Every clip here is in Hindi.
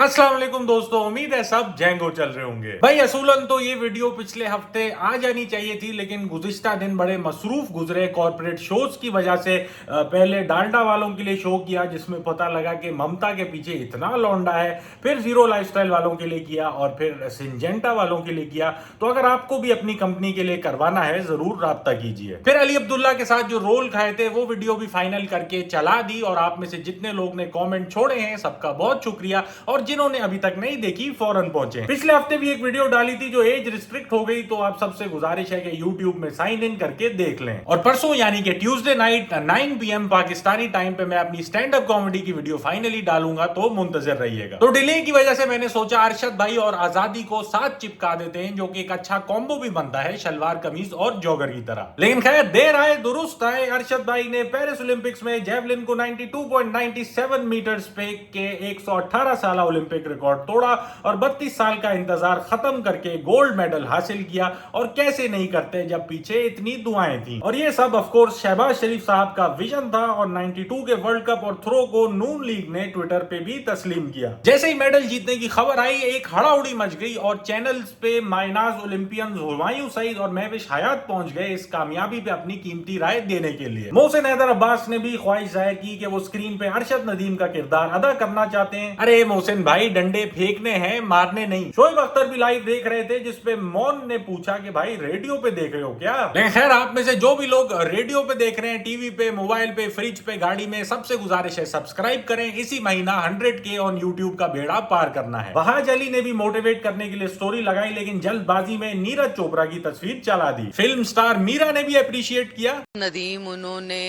अस्सलाम वालेकुम दोस्तों, उम्मीद है सब जैंगो चल रहे होंगे। भाई असूलन तो ये वीडियो पिछले हफ्ते आ जानी चाहिए थी, लेकिन गुज़िश्ता दिन बड़े मसरूफ गुजरे कॉर्पोरेट शोज की वजह से। पहले डालडा वालों के लिए शो किया जिसमें पता लगा कि ममता के पीछे इतना लौंडा है, फिर जीरो लाइफस्टाइल वालों के लिए किया और फिर सिंजेंटा वालों के लिए किया। तो अगर आपको भी अपनी कंपनी के लिए करवाना है जरूर राब्ता कीजिए। फिर अली अब्दुल्ला के साथ जो रोल खाए थे वो वीडियो भी फाइनल करके चला दी, और आप में से जितने लोग ने कॉमेंट छोड़े हैं सबका बहुत शुक्रिया, और जिन्होंने अभी तक नहीं देखी फौरन पहुंचे। पिछले हफ्ते भी एक वीडियो डाली थी जो एज रिस्ट्रिक्ट हो गई, तो आप सबसे गुजारिश है कि YouTube में साइन इन करके देख लें। और परसों यानी कि Tuesday night 9 PM Pakistani time पे मैं अपनी स्टैंड अप कॉमेडी की वीडियो फाइनली डालूंगा, तो मुंतजर रहिएगा। तो डिले की वजह से मैंने सोचा अरशद भाई और आजादी को साथ चिपका देते हैं, जो कि एक अच्छा कॉम्बो भी बनता है शलवार कमीज और जॉगर की तरह। लेकिन खैर देर आए दुरुस्त आए, अरशद भाई ने पेरिस ओलंपिक्स में जेवलिन को 92.97 मीटर्स पे के 118 साल ओलंपिक रिकॉर्ड तोड़ा और 32 साल का इंतजार खत्म करके गोल्ड मेडल हासिल किया। और कैसे नहीं करते जब पीछे इतनी दुआएं थी। और ये सब ऑफ कोर्स शहबाज शरीफ साहब का विजन था, और 92 के वर्ल्ड कप और थ्रो को नून लीग ने ट्विटर पे भी तस्लीम किया। जैसे ही मेडल जीतने की खबर आई एक हड़ाउड़ी मच गई, और चैनल्स पे मायनाज ओलंपियंस हुमायूं सईद और महविश हयात पहुंच गए इस कामयाबी पे अपनी कीमती राय देने के लिए। मोहसिन हैदर अब्बास ने भी ख्वाहिश जाहिर की कि वो स्क्रीन पे अरशद नदीम का किरदार अदा करना चाहते हैं। अरे मोहसिन भाई डंडे फेंकने हैं, मारने नहीं। शोएब अख्तर भी लाइव देख रहे थे, जिसपे मौन ने पूछा कि भाई रेडियो पे देख रहे हो क्या। लेकिन खैर आप में से जो भी लोग रेडियो पे देख रहे हैं, टीवी पे, मोबाइल पे, फ्रिज पे, गाड़ी में, सबसे गुजारिश है सब्सक्राइब करें। इसी महीना 100K ऑन यूट्यूब का बेड़ा पार करना है। वहाज अली ने भी मोटिवेट करने के लिए स्टोरी लगाई, लेकिन जल्दबाजी में नीरज चोपड़ा की तस्वीर चला दी। फिल्म स्टार मीरा ने भी अप्रिशिएट किया। नदीम उन्होंने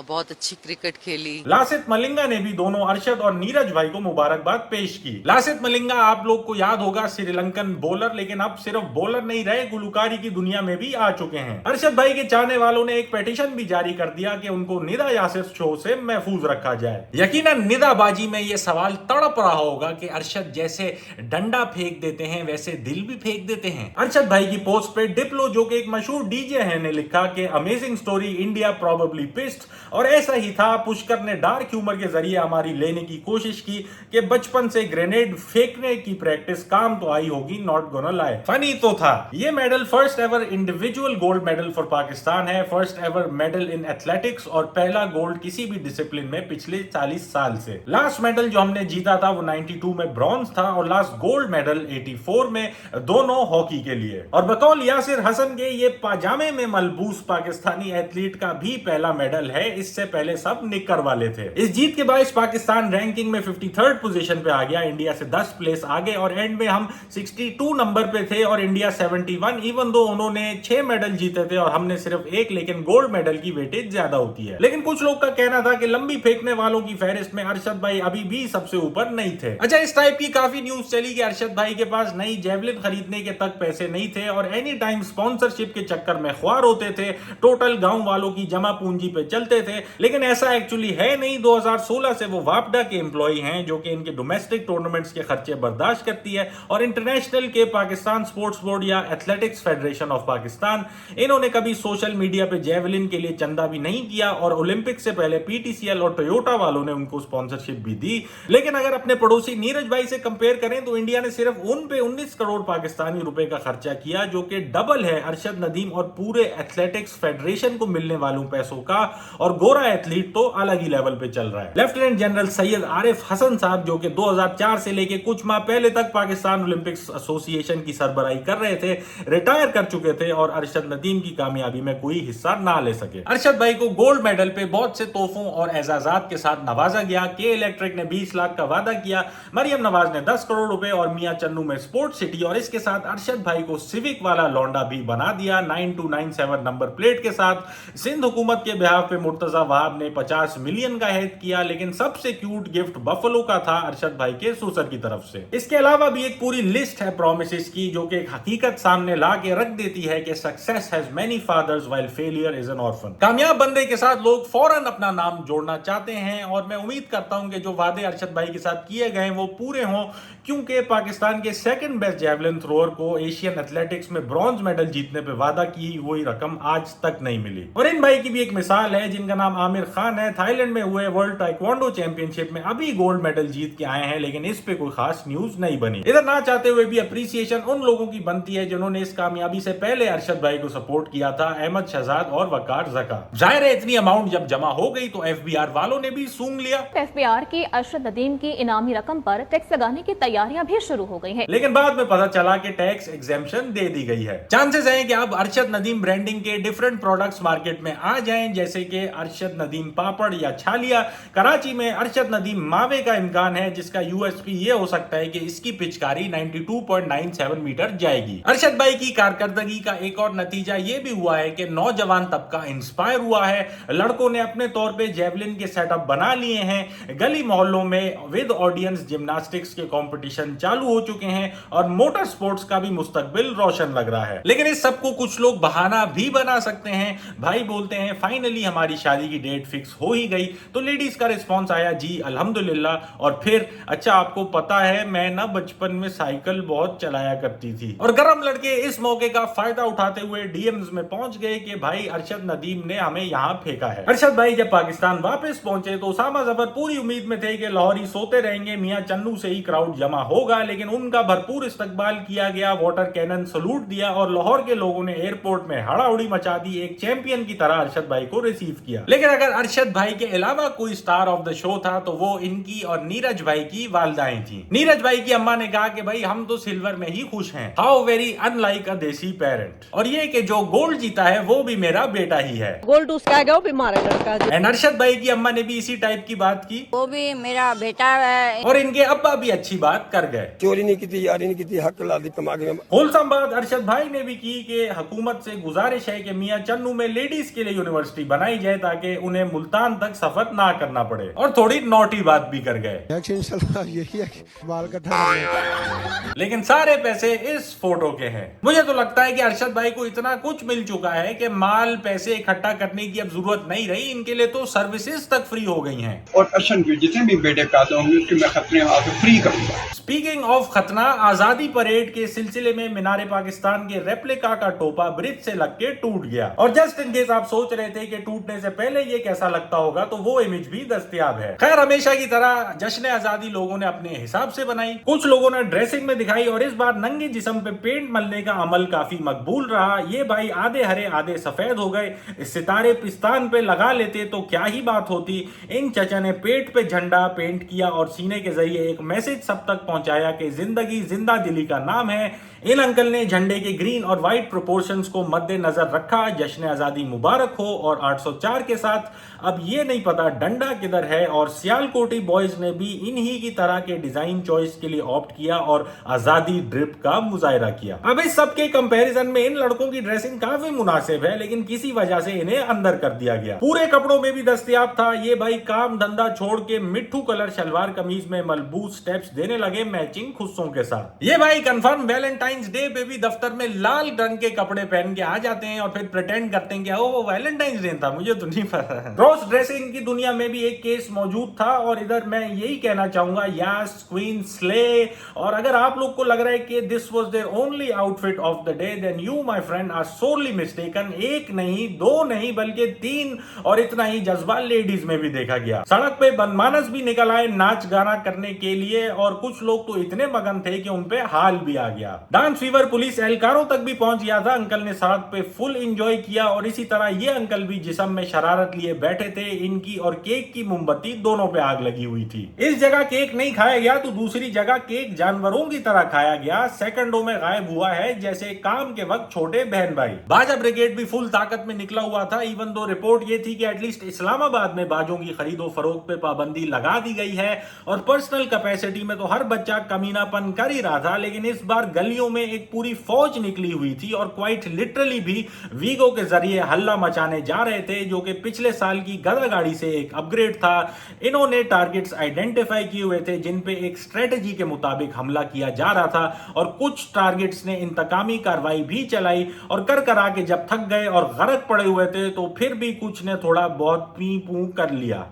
बहुत अच्छी क्रिकेट खेली। लासित मलिंगा ने भी दोनों अरशद और नीरज भाई को मुबारकबाद पेश की। लासित मलिंगा आप लोग को याद होगा श्रीलंकन बॉलर, लेकिन अब सिर्फ बॉलर नहीं रहे, गुलकारी की दुनिया में भी आ चुके हैं। अरशद भाई के चाहने वालों ने एक पिटीशन भी जारी कर दिया कि उनको निदा यासिर शो से महफूज रखा जाए। यकीनन निदाबाजी में यह सवाल तड़प रहा होगा कि अरशद जैसे डंडा फेंक देते हैं वैसे दिल भी फेंक देते हैं। अरशद भाई की पोस्ट पे डिप्लो जो कि एक मशहूर डीजे है ने लिखा कि amazing story, India probably pissed. और ऐसा ही था, पुष्कर ने डार्क ह्यूमर के जरिए हमारी लेने की कोशिश की कि बचपन से ग्रेनेड फेंकने की प्रैक्टिस काम तो आई होगी, नॉट गोना लाई। फनी तो था। ये medal first ever individual gold medal for Pakistan है, first ever medal in athletics और पहला गोल्ड किसी भी डिसिप्लिन में पिछले 40 साल से। लास्ट मेडल जो हमने जीता था वो 92 में ब्रॉन्ज था, और लास्ट गोल्ड मेडल 84 में, दोनों हॉकी के लिए। और बकौल यासिर हसन के ये पाजामे में मलबूस पाकिस्तानी एथलीट का भी पहला मेडल है, इससे पहले सब निकर वाले थे। इस जीत के बाद पाकिस्तान रैंकिंग में 53rd पोजीशन पे आ गया, इंडिया से 10 प्लेस आगे, और एंड में हम 62 नंबर पे थे और इंडिया 71। इवन दो उन्होंने 6 मेडल जीते थे और हमने सिर्फ 1, लेकिन गोल्ड मेडल की वेटेज ज्यादा होती है। लेकिन कुछ लोग का कहना था कि लंबी फेंकने वालों की फहरिस्त में अरशद भाई अभी भी सबसे ऊपर नहीं थे। अच्छा, इस टाइप की काफी न्यूज चली कि अरशद भाई के पास नई जेवलिन खरीदने के तक पैसे नहीं थे और एनी टाइम स्पॉन्सरशिप के चक्कर में ख्वार होते थे, टोटल गांव वालों की जमा पूंजी पे चलते थे। लेकिन ऐसा एक्चुअली है नहीं। 2016 से वो वापडा के एम्प्लॉय हैं, जो कि इनके डोमेस्टिक टूर्नामेंट्स के खर्चे बर्दाश्त करती है, और इंटरनेशनल के पाकिस्तान स्पोर्ट्स बोर्ड या एथलेटिक्स फेडरेशन ऑफ पाकिस्तान, इन्होंने कभी सोशल मीडिया पे जेवलिन के लिए चंदा भी नहीं किया, और ओलंपिक से पहले PTCL और टोयोटा वालों ने उनको स्पॉन्सरशिप भी दी। लेकिन अगर अपने पड़ोसी नीरज भाई से कंपेयर करें तो इंडिया ने सिर्फ उन पे 19 करोड़ पाकिस्तानी रुपए का खर्चा किया, जो कि डबल है अरशद नदीम और पूरे एथलेटिक्स फेडरेशन को मिलने वालों पैसों का। और गोरा एथलीट तो अलग ही लेवल पे चल रहा है। लेफ्टिनेंट जनरल सैयद आरिफ हसन साहब, जो कि 2004 से लेके कुछ माह पहले तक पाकिस्तान ओलंपिक्स एसोसिएशन की सरबराही कर रहे थे, रिटायर कर चुके थे और अरशद नदीम की कामयाबी में कोई हिस्सा ना ले सके। अरशद भाई को गोल्ड मेडल पे बहुत से तोहफों और एजाजात के साथ नवाजा गया। के इलेक्ट्रिक ने 20 लाख का वादा किया, मरियम नवाज ने 10 करोड़ रुपए और मियां चन्नू में स्पोर्ट्स सिटी, और इसके साथ अरशद भाई को सिविक वाला लौंडा भी बना दिया 9297 नंबर प्लेट के साथ। सिंध हुकूमत के बिहाफ पे मुर्तजा वहाब ने 50 मिलियन का हेद किया, लेकिन सबसे क्यूट गिफ्ट बफलो का था अरशद भाई के ससुर की तरफ से। इसके अलावा भी एक पूरी लिस्ट है प्रॉमिसेस की, जो कि एक हकीकत सामने ला के रख देती है कि success has many fathers while failure is an orphan. कामयाब बंदे के साथ लोग फौरन अपना नाम जोड़ना चाहते हैं, और मैं उम्मीद करता हूं कि जो वादे अरशद भाई के साथ किए गए वो पूरे हों, क्योंकि पाकिस्तान के सेकंड बेस्ट जेवलिन थ्रोअर को एशियन एथलेटिक्स में ब्रॉन्ज मेडल जीतने पे वादा की वही रकम आज तक नहीं मिली। और इन भाई की भी एक मिसाल है जिनका नाम आमिर खान है। थाईलैंड में हुए वर्ल्ड ताइक्वांडो चैंपियनशिप में अभी गोल्ड मेडल जीत के आए हैं, लेकिन इस पे कोई खास न्यूज नहीं बनी। इधर ना चाहते हुए भी अप्रिसिएशन उन लोगों की बनती है जिन्होंने इस कामयाबी से पहले अरशद भाई को सपोर्ट किया था, अहमद शहजाद और वकार जका। जाहिर है इतनी अमाउंट जब जमा हो गई तो एफबीआर वालों ने भी सूंघ लिया। एफबीआर की अरशद नदीम की इनामी रकम पर टैक्स लगाने की तैयारियां भी शुरू हो गई हैं। लेकिन बाद में पता चला कि टैक्स एग्जेम्पशन दे दी गई है। चांसेस हैं कि अब अरशद नदीम ब्रांडिंग के डिफरेंट प्रोडक्ट्स मार्केट में आ जाएं, जैसे कि अरशद नदीम पापड़ या छालिया। कराची में अरशद नदीम मावे का इम्कान है, जिसका यूएसपी ये हो सकता है कि इसकी पिचकारी 92.97 मीटर जाएगी। अरशद भाई की कारकर्दगी का एक और नतीजा ये भी हुआ है कि नौजवान तबका इंस्पायर हुआ है। लड़कों ने अपने तौर पे जेवलिन के सेटअप बना लिए हैं। गली मोहल्लों में विद ऑडियंस जिम्नास्टिक्स के कंपटीशन चालू हो चुके हैं और मोटर स्पोर्ट्स का भी मुस्तकबिल रोशन लग रहा है। लेकिन इस सबको कुछ लोग बहाना भी बना सकते हैं। भाई बोलते हैं फाइनली हमारी शादी की डेट फिक्स हो ही गई। तो लेडीज का रिस्पॉन्स आया जी अल्हम्दुलिल्लाह। और फिर अच्छा आपको पता है मैं ना बचपन में साइकिल बहुत चलाया करती थी। और गरम लड़के इस मौके का फायदा उठाते हुए डीएम्स में पहुंच गए कि भाई अरशद नदीम ने हमें यहाँ फेंका है। अरशद भाई जब पाकिस्तान वापस पहुंचे तो उसामा जफर पूरी उम्मीद में थे कि लाहौरी सोते रहेंगे, मियां चन्नू से ही क्राउड जमा होगा। लेकिन उनका भरपूर इस्तकबाल किया गया, वाटर कैनन सलूट दिया और लाहौर के लोगों ने एयरपोर्ट में हड़ाउड़ी मचा दी। एक चैंपियन की तरह अरशद भाई को रिसीव किया। लेकिन अगर अरशद भाई के अलावा कोई स्टार ऑफ द शो था तो वो इनकी और नीरज भाई की वालदाएं थी। नीरज भाई की अम्मा ने कहा कि भाई हम तो सिल्वर में ही खुश हैं। हाउ वेरी अनलाइक अ देसी पेरेंट। और ये कि जो गोल्ड जीता है वो भी मेरा बेटा ही है। गोल्ड उसका है, वो बीमार है लड़का। एंड अरशद भाई की अम्मा ने भी इसी टाइप की बात की, वो भी मेरा बेटा है। और इनके अब्बा भी अच्छी बात कर गए। चोरी नहीं की, यारी नहीं की, हक ला दी कमा के। होलसम बात अरशद भाई ने भी की कि हुकूमत से गुजारिश है कि मियां चन्नू में लेडीज के लिए यूनिवर्सिटी बनाई जाए ताकि उन्हें मुल्तान तक सफर ना करना पड़े। और थोड़ी नोटी बात भी कर गए। यही है बाल कट्ठा। लेकिन सारे पैसे इस फोटो के हैं। मुझे तो लगता है कि अरशद भाई को इतना कुछ मिल चुका है कि माल पैसे इकट्ठा करने की अब जरूरत नहीं रही। इनके लिए तो सर्विसेज तक फ्री हो गई हैं। और अरशद के जितने भी बेटे पैदा होंगे उसके मैं खतने फ्री करूंगा। स्पीकिंग ऑफ खतना, आजादी परेड के सिलसिले में मीनार पाकिस्तान के रेप्लिका का टोपा ब्रिज से लग के टूट गया। और जस्ट इन केस आप सोच रहे थे कि टूटने से पहले ये कैसा लगता होगा, तो वो इमेज भी दस्तयाब है। खैर हमेशा की तरह जश्न आजादी लोगों ने अपने हिसाब से बनाई। कुछ लोगों ने ड्रेसिंग में दिखाई और इस बार नंगे जिस्म पे पेंट मलने का अमल काफी मकबूल रहा। ये भाई आधे हरे आधे सफेद हो गए। सितारे पिस्तान पे लगा लेते तो क्या ही बात होती। इन चचा ने पेट पे झंडा पेंट किया और सीने के जरिए एक मैसेज सब तक पहुंचाया कि जिंदगी जिंदा दिली का नाम है। इन अंकल ने झंडे के ग्रीन और व्हाइट प्रोपोर्शंस को मद्देनजर रखा। जश्न आजादी मुबारक हो। और 804 के साथ अब ये नहीं पता डंडा किधर है। और सियालकोटी बॉयज ने भी इन्हीं की तरह के डिजाइन चॉइस के लिए ऑप्ट किया और आजादी ड्रिप का मुजाहिरा किया। अब इस सब के कंपैरिजन में इन लड़कों की ड्रेसिंग काफी मुनासिब है, लेकिन किसी वजह से इन्हें अंदर कर दिया गया। पूरे कपड़ों में भी दस्तयाब था। ये भाई काम धंधा छोड़ के मिट्टू कलर शलवार कमीज में मलबूस स्टेप्स देने लगे मैचिंग खुस्सों के साथ। ये भाई कंफर्म वैलेंटाइंस डे पे भी दफ्तर में लाल रंग के कपड़े पहन के आ जाते हैं और फिर प्रिटेंड करते हैं कि वो वैलेंटाइंस डे था, मुझे तो नहीं पता। क्रॉस ड्रेसिंग की दुनिया में भी एक केस मौजूद था और इधर मैं यही कहना चाहूंगा यस क्वीन स्ले। और अगर आप लोग को लग रहा है कि this was there only outfit of the day, then you my friend are sorely mistaken. एक नहीं दो नहीं बल्कि 3 और इतना ही जज्बा लेडीज में भी देखा गया। सड़क पे बनमानस भी निकल आए नाच गाना करने के लिए और कुछ लोग तो इतने मगन थे कि उनपे हाल भी आ गया। डांस फीवर पुलिस एहलकारों तक भी पहुंच गया था। अंकल ने सड़क पे फुल एंजॉय किया और इसी तरह ये अंकल भी जिस्म में शरारत लिए बैठे थे। इनकी और केक की मोमबत्ती दोनों पे आग लगी हुई थी। इस जगह केक नहीं खाया गया तो दूसरी जगह केक जानवरों की तरह खाया गया। सेकंडों में गायब हुआ है जैसे काम के वक्त छोटे बहन भाई। बाजा ब्रिगेड भी फुल ताकत में निकला हुआ था। इवन दो रिपोर्ट ये थी कि एटलीस्ट इस्लामाबाद में बाजों की खरीदो फरोख्त पे पाबंदी लगा दी गई है और पर्सनल कैपेसिटी में तो हर बच्चा कमीनापन कर ही रहा था। लेकिन इस बार गलियों में एक पूरी फौज निकली हुई थी और क्वाइट लिटरली भी वीगो के जरिए हल्ला मचाने जा रहे थे, जो कि पिछले साल की गधा गाड़ी से एक अपग्रेड था। इन्होंने टारगेट्स आइडेंटिफाई किए हुए थे जिन पे एक स्ट्रेटजी के मुताबिक हमला किया जा रहा था और कुछ टारगेट्स ने इंतकामी कार्रवाई भी चलाई और कर करा के जब थक गए और गरक पड़े हुए थे तो फिर भी कुछ ने थोड़ा बहुत पी पू कर लिया।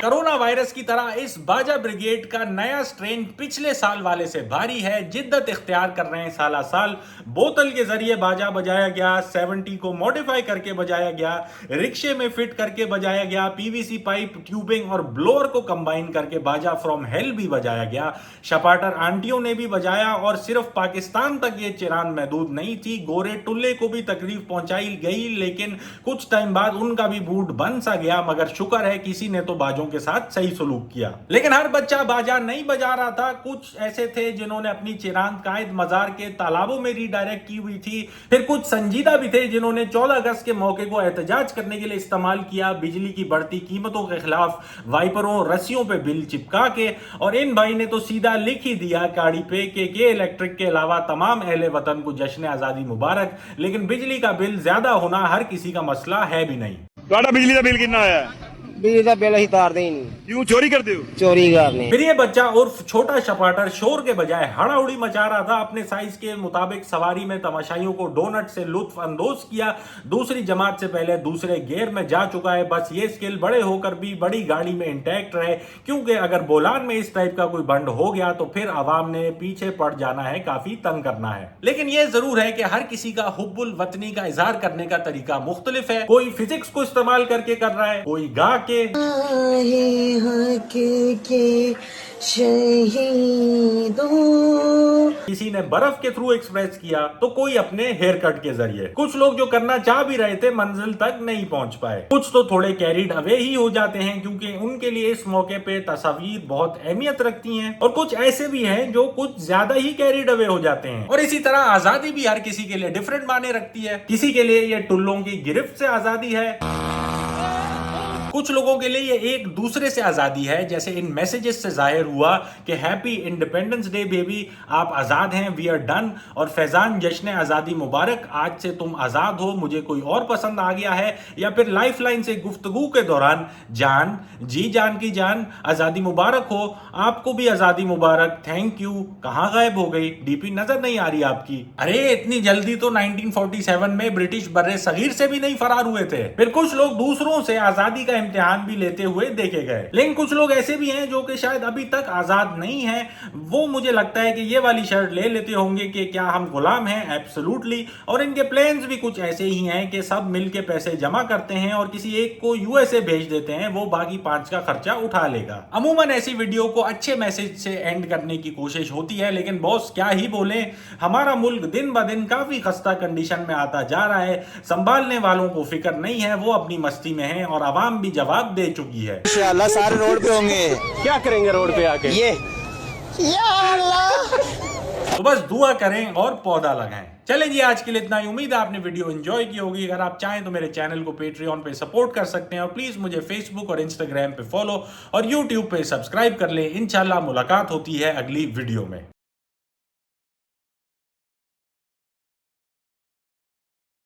कोरोना वायरस की तरह इस बाजा ब्रिगेड का नया स्ट्रेन पिछले साल वाले से भारी है। जिद्दत इख्तियार कर रहे हैं साला साल। बोतल के जरिए बाजा बजाया गया, 70 को मॉडिफाई करके बजाया गया, रिक्शे में फिट करके बजाया गया, पीवीसी पाइप, ट्यूबिंग और ब्लोअर को कंबाइन करके बाजा फ्रॉम हेल भी बजाया गया। शपाटर आंटियों ने भी बजाया और सिर्फ पाकिस्तान तक ये चिरान महदूद नहीं थी, गोरे टुल्ले को भी तकलीफ पहुंचाई गई, लेकिन कुछ टाइम बाद उनका भी बूट बन सा गया। मगर शुक्र है किसी ने तो बाजों के साथ सही सलूक किया। लेकिन हर बच्चा बाजा नहीं बजा रहा था। कुछ ऐसे थे जिन्होंने अपनी चिरांद कायद मजार के तालाबों में रीडायरेक्ट की हुई थी। फिर कुछ संजीदा भी थे जिन्होंने 14 अगस्त के मौके को एहतजाज करने के लिए इस्तेमाल किया, बिजली की बढ़ती कीमतों के खिलाफ वाइपरों रस्सियों पे बिल चिपका के। और इन भाई ने तो सीधा लिख ही दिया गाड़ी पे के इलेक्ट्रिक के अलावा तमाम अहले वतन को जश्न आजादी मुबारक। लेकिन बिजली का बिल ज्यादा होना हर किसी का मसला है भी नहीं। ਤੁਹਾਡਾ ਬਿਜਲੀ ਦਾ ਬਿੱਲ ਕਿੰਨਾ ਆਇਆ ਹੈ? बिजली का बिल ही तारते ही नहीं, ਕਿਉਂ ਚੋਰੀ ਕਰਦੇ ਹੋ? चोरी करने। फिर ये बच्चा उर्फ छोटा शपाटर शोर के बजाय हड़ाउड़ी मचा रहा था। अपने साइज के मुताबिक सवारी में तमाशाइयों को डोनट से लुत्फ अंदोज किया। दूसरी जमात से पहले दूसरे गियर में जा चुका है। बस ये स्किल बड़े होकर भी बड़ी गाड़ी में इंटैक्ट रहे, क्योंकि अगर बोलान में इस टाइप का कोई बंड हो गया तो फिर अवाम ने पीछे पड़ जाना है, काफी तंग करना है। लेकिन ये जरूर है कि हर किसी का हुब्बुल वतनी का इजहार करने का तरीका मुख्तलिफ है। कोई फिजिक्स को इस्तेमाल करके कर रहा है, कोई गा के, किसी ने बर्फ के थ्रू एक्सप्रेस किया, तो कोई अपने हेयर कट के जरिए। कुछ लोग जो करना चाह भी रहे थे मंजिल तक नहीं पहुंच पाए। कुछ तो थोड़े कैरिड अवे ही हो जाते हैं, क्योंकि उनके लिए इस मौके पे तस्वीर बहुत अहमियत रखती हैं। और कुछ ऐसे भी हैं जो कुछ ज्यादा ही कैरिड अवे हो जाते हैं। और इसी तरह आजादी भी हर किसी के लिए डिफरेंट माने रखती है। किसी के लिए ये टुल्लों की गिरफ्त से आजादी है, कुछ लोगों के लिए ये एक दूसरे से आजादी है, जैसे इन मैसेजेस से जाहिर हुआ कि हैप्पी इंडिपेंडेंस डे बेबी, आप आजाद हैं, वी आर डन। और फैजान जश्न आजादी मुबारक, आज से तुम आजाद हो, मुझे कोई और पसंद आ गया है। या फिर लाइफ लाइन से गुफ्तगू के दौरान, जान जी जान की जान, आजादी मुबारक हो, आपको भी आजादी मुबारक, थैंक यू, कहां गायब हो गई, डीपी नजर नहीं आ रही आपकी। अरे इतनी जल्दी तो 1947 में ब्रिटिश बर्रे सगीर से भी नहीं फरार हुए थे। फिर कुछ लोग दूसरों से आजादी का इम्तिहान भी लेते हुए देखे गए। लेकिन कुछ लोग ऐसे भी हैं जो कि शायद अभी तक आजाद नहीं हैं। वो मुझे लगता है कि ये वाली शर्ट ले लेते होंगे कि क्या हम गुलाम हैं। एब्सोल्युटली। और इनके प्लान्स भी कुछ ऐसे ही हैं कि सब मिलके पैसे जमा करते हैं और किसी एक को यूएसए भेज देते हैं, वो बाकी 5 का खर्चा उठा लेगा। अमूमन ऐसी वीडियो को अच्छे मैसेज से एंड करने की कोशिश होती है, लेकिन बॉस क्या ही बोले, हमारा मुल्क दिन ब दिन काफी खस्ता कंडीशन में आता जा रहा है। संभालने वालों को फिक्र नहीं है, वो अपनी मस्ती में है और आवाम भी जवाब दे चुकी है। इंशाअल्लाह सारे रोड पे होंगे। क्या करेंगे रोड पे आके? ये या अल्लाह। तो बस दुआ करें और पौधा लगाएं। चले जी, आज के लिए इतना ही। उम्मीद है आपने वीडियो एंजॉय की होगी। अगर आप चाहें तो मेरे चैनल को पेट्रियन पे सपोर्ट कर सकते हैं और प्लीज मुझे फेसबुक और इंस्टाग्राम पे फॉलो और यूट्यूब पे सब्सक्राइब कर लें। इंशाल्लाह मुलाकात होती है अगली वीडियो में।